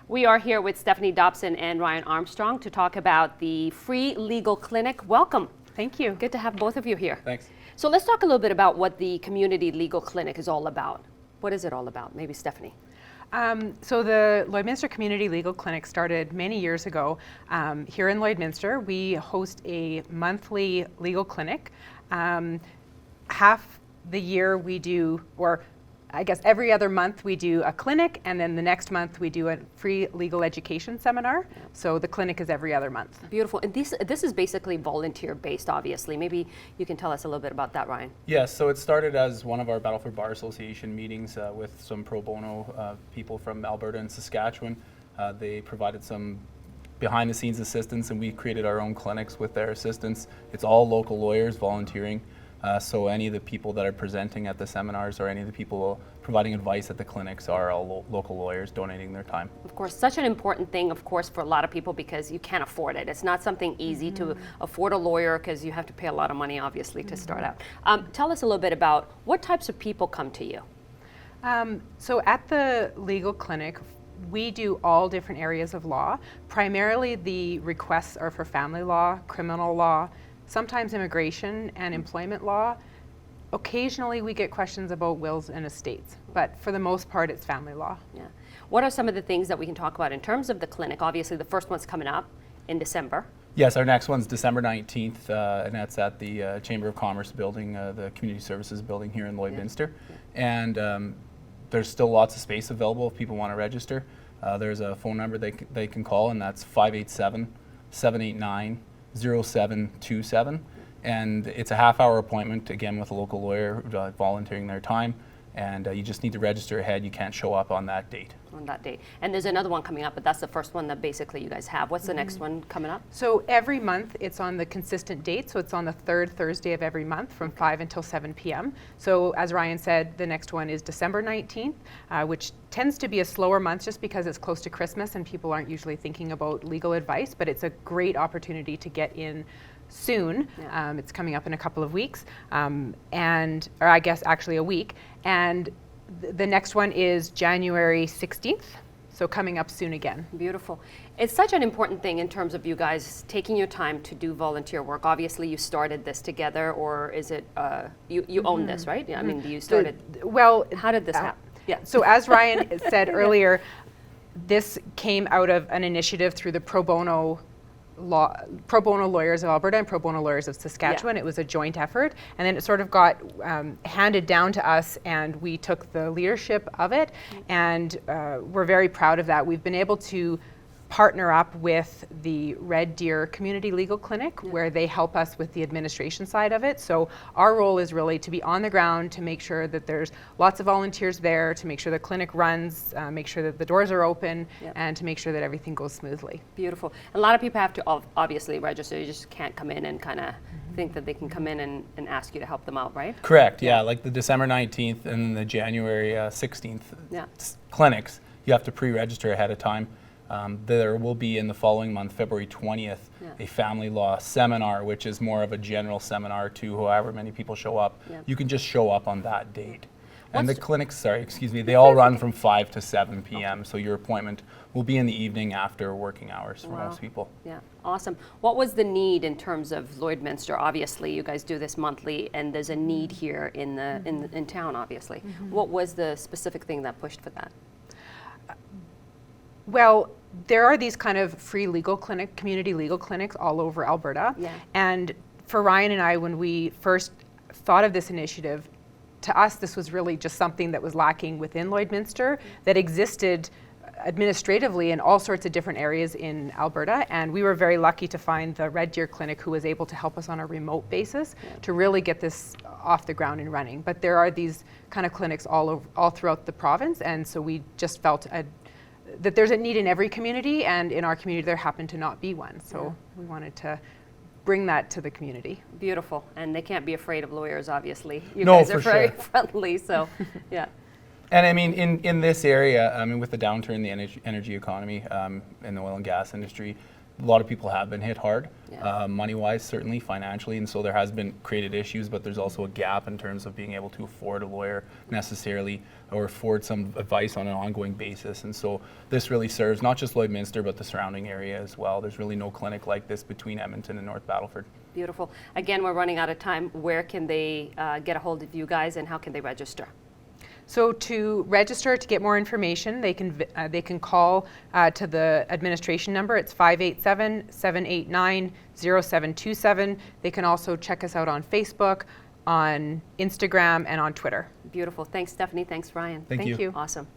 We are here with Stephanie Dobson and Ryan Armstrong to talk about the free legal clinic. Welcome. Thank you. Good to have both of you here. Thanks. So let's talk a little bit about what the community legal clinic is all about. What is it all about? Maybe Stephanie. So the Lloydminster Community Legal Clinic started many years ago here in Lloydminster. We host a monthly legal clinic. Half the year we do, or I guess every other month we do a clinic, and then the next month we do a free legal education seminar. So the clinic is every other month. Beautiful. And this is basically volunteer based, obviously. Maybe you can tell us a little bit about that, Ryan. Yes, so it started as one of our Battleford Bar Association meetings with some pro bono people from Alberta and Saskatchewan. They provided some behind the scenes assistance, and we created our own clinics with their assistance. It's all local lawyers volunteering. So any of the people that are presenting at the seminars or any of the people providing advice at the clinics are all local lawyers donating their time. Of course, such an important thing, of course, for a lot of people because you can't afford it. It's not something easy to afford a lawyer because you have to pay a lot of money, obviously, to start out. Tell us a little bit about what types of people come to you. So at the legal clinic, we do all different areas of law. Primarily the requests are for family law, criminal law, sometimes immigration and employment law. Occasionally we get questions about wills and estates, but for the most part it's family law. Yeah. What are some of the things that we can talk about in terms of the clinic? Obviously the first one's coming up in December. Yes, our next one's December 19th, and that's at the Chamber of Commerce building, the Community Services building here in Lloydminster. Yeah. And there's still lots of space available if people want to register. There's a phone number they can call, and that's 587-789-0727, and it's a half-hour appointment, again with a local lawyer volunteering their time, and you just need to register ahead. You can't show up on that date. On that date. And there's another one coming up, but that's the first one that basically you guys have. What's the next one coming up? So every month it's on the consistent date, so it's on the third Thursday of every month from 5 until 7 p.m. So as Ryan said, the next one is December 19th, which tends to be a slower month just because it's close to Christmas and people aren't usually thinking about legal advice, but it's a great opportunity to get in soon. Yeah. It's coming up in a couple of weeks, or I guess actually a week. And the next one is January 16th, so coming up soon again. Beautiful. It's such an important thing in terms of you guys taking your time to do volunteer work. Obviously you started this together, or is it, you own this, right? Yeah, I mean, you started, how did this happen? Yeah. So as Ryan said earlier, this came out of an initiative through the pro bono lawyers of Alberta and pro bono lawyers of Saskatchewan. Yeah. It was a joint effort, and then it sort of got handed down to us, and we took the leadership of it, and we're very proud of that. We've been able to partner up with the Red Deer Community Legal Clinic, where they help us with the administration side of it. So our role is really to be on the ground, to make sure that there's lots of volunteers there, to make sure the clinic runs, make sure that the doors are open, and to make sure that everything goes smoothly. Beautiful. A lot of people have to obviously register. You just can't come in and kind of think that they can come in and ask you to help them out, right? Correct, yeah. Like the December 19th and the January 16th clinics, you have to pre-register ahead of time. There will be in the following month, February 20th, a family law seminar, which is more of a general seminar to however many people show up. Yeah. You can just show up on that date. And the clinics, they all run from 5 to 7 p.m. So your appointment will be in the evening after working hours for most people. Yeah, awesome. What was the need in terms of Lloydminster? Obviously, you guys do this monthly, and there's a need here in town, obviously. What was the specific thing that pushed for that? Well, there are these kind of free legal clinic, community legal clinics all over Alberta. Yeah. And for Ryan and I, when we first thought of this initiative, to us this was really just something that was lacking within Lloydminster, that existed administratively in all sorts of different areas in Alberta, and we were very lucky to find the Red Deer Clinic, who was able to help us on a remote basis to really get this off the ground and running. But there are these kind of clinics all throughout the province, and so we just felt that there's a need in every community, and in our community there happened to not be one. So we wanted to bring that to the community. Beautiful. And they can't be afraid of lawyers, obviously. You guys are very friendly, so yeah. And I mean, in this area, I mean, with the downturn in the energy economy in the oil and gas industry, a lot of people have been hit hard, money-wise, certainly, financially, and so there has been created issues, but there's also a gap in terms of being able to afford a lawyer necessarily, or afford some advice on an ongoing basis. And so this really serves not just Lloydminster, but the surrounding area as well. There's really no clinic like this between Edmonton and North Battleford. Beautiful. Again, we're running out of time. Where can they get a hold of you guys, and how can they register? So to register, to get more information, they can call to the administration number. It's 587-789-0727. They can also check us out on Facebook, on Instagram, and on Twitter. Beautiful. Thanks, Stephanie. Thanks, Ryan. Thank you. Awesome.